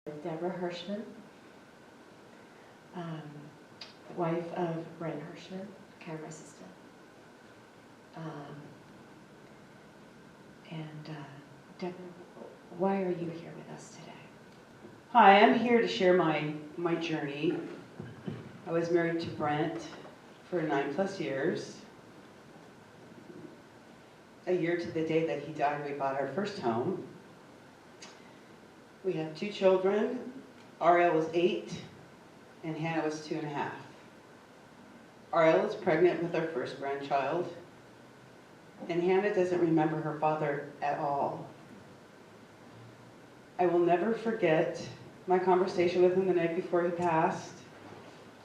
Deborah Hershman, wife of Brent Hershman, camera assistant. Deborah, why are you here with us today? Hi, I'm here to share my journey. I was married to Brent for 9+ years. A year to the day that he died, we bought our first home. We have 2 children. Ariel was 8 and Hannah was 2.5. Ariel is pregnant with our first grandchild, and Hannah doesn't remember her father at all. I will never forget my conversation with him the night before he passed.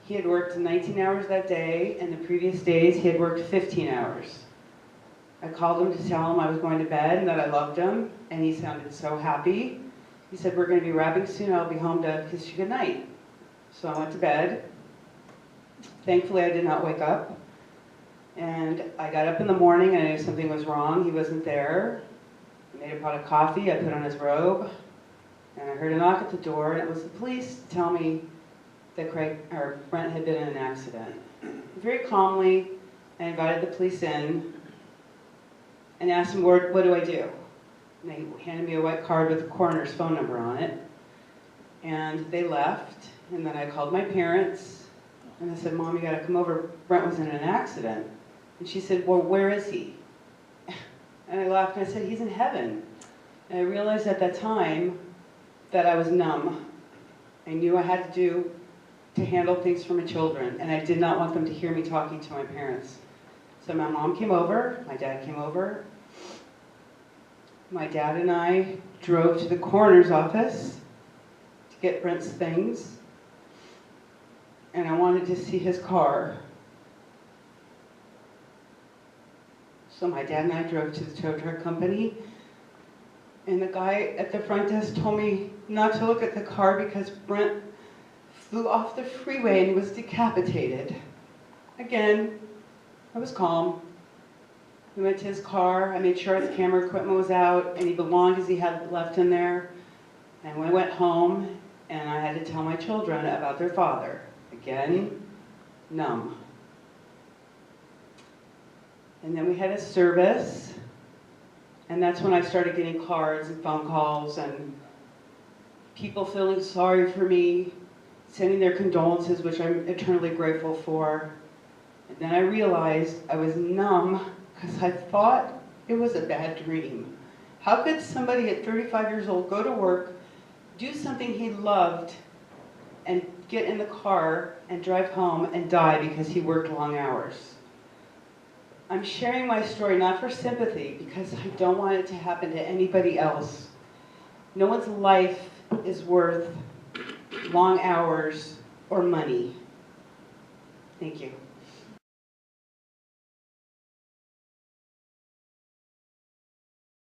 He had worked 19 hours that day, and the previous days he had worked 15 hours. I called him to tell him I was going to bed and that I loved him, and he sounded so happy. He said, "We're going to be wrapping soon, I'll be home to kiss you goodnight." So I went to bed. Thankfully, I did not wake up. And I got up in the morning and I knew something was wrong. He wasn't there. I made a pot of coffee, I put on his robe, and I heard a knock at the door, and it was the police to tell me that Brent had been in an accident. Very calmly, I invited the police in and asked them, what do I do? And they handed me a white card with the coroner's phone number on it. And they left, and then I called my parents, and I said, "Mom, you gotta come over, Brent was in an accident." And she said, "Well, where is he?" And I laughed and I said, "He's in heaven." And I realized at that time that I was numb. I knew I had to handle things for my children, and I did not want them to hear me talking to my parents. So my mom came over, my dad came over. My dad and I drove to the coroner's office to get Brent's things, and I wanted to see his car. So my dad and I drove to the tow truck company, and the guy at the front desk told me not to look at the car because Brent flew off the freeway and he was decapitated. Again, I was calm. We went to his car, I made sure his camera equipment was out, and he belonged as he had left in there. And we went home, and I had to tell my children about their father. Again, numb. And then we had a service, and that's when I started getting cards and phone calls and people feeling sorry for me, sending their condolences, which I'm eternally grateful for. And then I realized I was numb because I thought it was a bad dream. How could somebody at 35 years old go to work, do something he loved, and get in the car and drive home and die because he worked long hours? I'm sharing my story not for sympathy, because I don't want it to happen to anybody else. No one's life is worth long hours or money. Thank you.